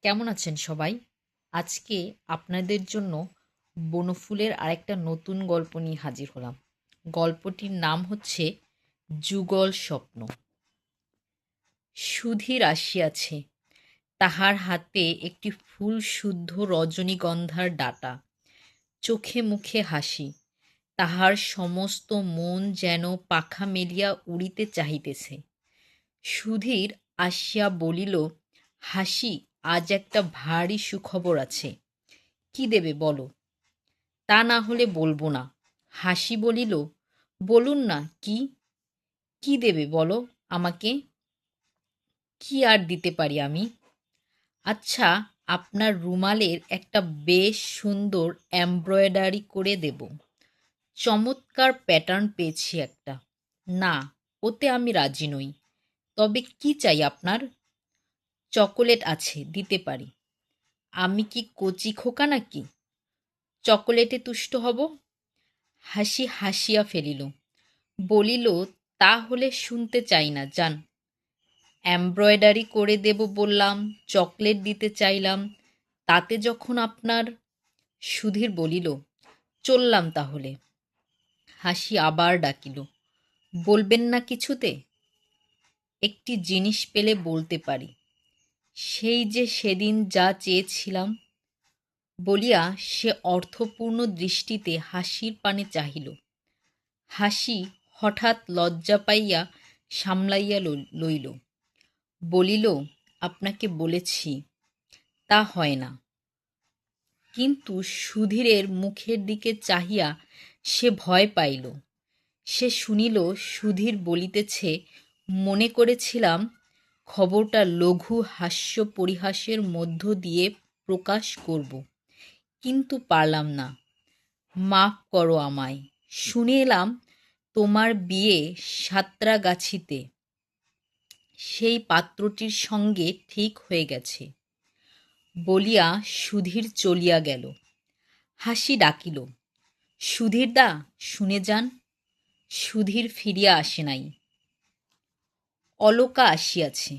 কেমন আছেন সবাই? আজকে আপনাদের জন্য বনফুলের আরেকটা নতুন গল্প নিয়ে হাজির হলাম। গল্পটির নাম হচ্ছে যুগল স্বপ্ন। সুধীর আসিয়াছে, তাহার হাতে একটি ফুল শুদ্ধ রজনীগন্ধার ডাঁটা, চোখে মুখে হাসি, তাহার সমস্ত মন যেন পাখা মেলিয়া উড়িতে চাহিতেছে। সুধীর আসিয়া বলিল, হাসি, আজ একটা ভারী সুখবর আছে। কি দেবে বলো? তা না হলে বলবো না। হাসি বলিল, বলুন না কি? কি দেবে বলো আমাকে? কি আর দিতে পারি আমি? আচ্ছা, আপনার রুমালের একটা বেশ সুন্দর এমব্রয়ডারি করে দেব। চমৎকার প্যাটার্ন পেয়েছি একটা। না, ওতে আমি রাজি নই। তবে কি চাই আপনার? চকোলেট আছে, দিতে পারি। আমি কি কচি খোকা নাকি? চকোলেটে তুষ্ট হব? হাসি হাসিয়া ফেলিল, বলিল, তা হলে শুনতে চাই না, যান। এমব্রয়ডারি করে দেব বললাম, চকলেট দিতে চাইলাম, তাতে যখন আপনার। সুধীর বলিল, চললাম তাহলে। হাসি আবার ডাকিল, বলবেন না কিছুতে? একটি জিনিস পেলে বলতে পারি। সেই যে সেদিন যা চেয়েছিলাম। বলিয়া সে অর্থপূর্ণ দৃষ্টিতে হাসির পানে চাহিল। হাসি হঠাৎ লজ্জা পাইয়া সামলাইয়া লইল, বলিল, আপনাকে বলেছি, তা হয় না। কিন্তু সুধীরের মুখের দিকে চাহিয়া সে ভয় পাইল। সে শুনিল সুধীর বলিতেছে, মনে করেছিলাম খবরটা লঘু হাস্য পরিহাসের মধ্য দিয়ে প্রকাশ করব, কিন্তু পারলাম না। মাফ করো আমায়। শুনে এলাম তোমার বিয়ে সাঁতরাগাছিতে। সেই পাত্রটির সঙ্গে ঠিক হয়ে গেছে। বলিয়া সুধীর চলিয়া গেল। হাসি ডাকিল, সুধীরদা, শুনে যান। সুধীর ফিরিয়া আসে নাই। অলকা আসিয়াছে।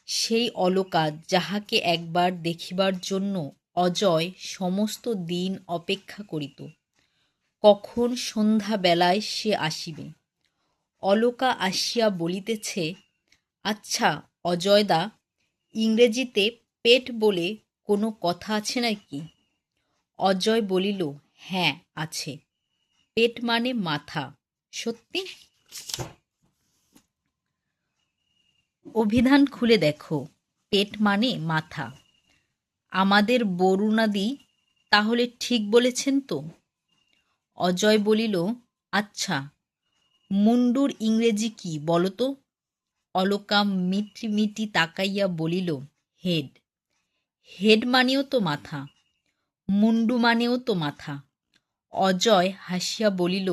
সেই অলকা যাহাকে একবার দেখিবার জন্য অজয় সমস্ত দিন অপেক্ষা করিত। কখন সন্ধ্যাবেলায় সে আসিবে। অলকা আসিয়া বলিতেছে, আচ্ছা অজয়দা, ইংরেজিতে পেট বলে কোনো কথা আছে নাকি? অজয় বলিল, হ্যাঁ আছে। পেট মানে মাথা। সত্যি? অভিধান খুলে দেখো, পেট মানে মাথা। আমাদের বরুণাদি তাহলে ঠিক বলেছেন তো? অজয় বলিল, আচ্ছা, মুন্ডুর ইংরেজি কি বলো তো? অলকা মিটি তাকাইয়া বলিল, হেড। হেড মানেও তো মাথা, মুন্ডু মানেও তো মাথা। অজয় হাসিয়া বলিল,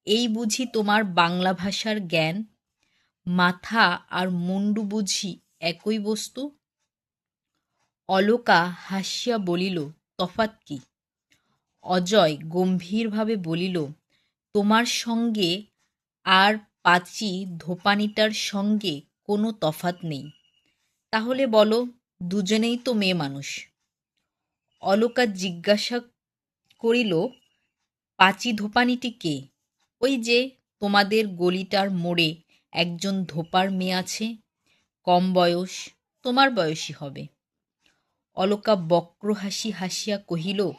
এই বুঝি তোমার বাংলা ভাষার জ্ঞান? মাথা আর মুন্ডু বুঝি একই বস্তু? অলকা হাসিয়া বলিল, তফাৎ কি? অজয় গম্ভীরভাবে বলিল, তোমার সঙ্গে আর পাঁচি ধোপানিটার সঙ্গে কোনো তফাৎ নেই। তাহলে বলো, দুজনেই তো মেয়ে মানুষ। অলকা জিজ্ঞাসা করিল, পাঁচি ধোপানিটি কে? ওই যে তোমাদের গলিটার মোড়ে একজন ধোপার মেয়ে আছে, কম বয়স, তোমার বয়সী হবে। অলকা বক্র হাসি হাসিয়া কহিল,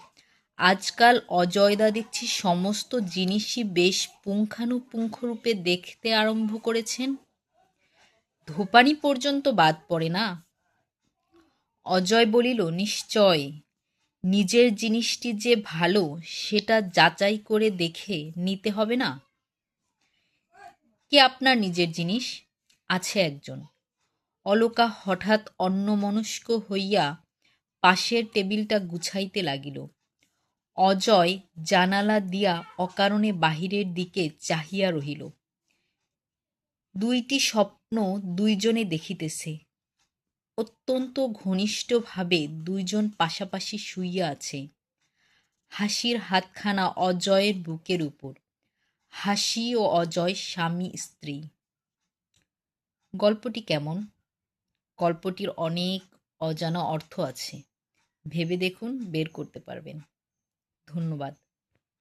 আজকাল অজয়দা দেখছি সমস্ত জিনিসই বেশ পুঙ্খানুপুঙ্খরূপে দেখতে আরম্ভ করেছেন। ধোপানি পর্যন্ত বাদ পড়ে না? অজয় বলিল, নিশ্চয়। নিজের জিনিসটি যে ভালো সেটা যাচাই করে দেখে নিতে হবে না? কে আপনার নিজের জিনিস? আছে একজন। অলকা হঠাৎ অন্যমনস্ক হইয়া পাশের টেবিলটা গুছাইতে লাগিল। অজয় জানালা দিয়া অকারণে বাহিরের দিকে চাহিয়া রহিল। দুইটি স্বপ্ন দুইজনে দেখিতেছে। অত্যন্ত ঘনিষ্ঠভাবে দুইজন পাশাপাশি শুইয়া আছে। হাসির হাতখানা অজয়ের বুকের উপর। হাসি ও অজয় স্বামী স্ত্রী। গল্পটি কেমন? গল্পটির অনেক অজানা অর্থ আছে। ভেবে দেখুন, বের করতে পারবেন। ধন্যবাদ।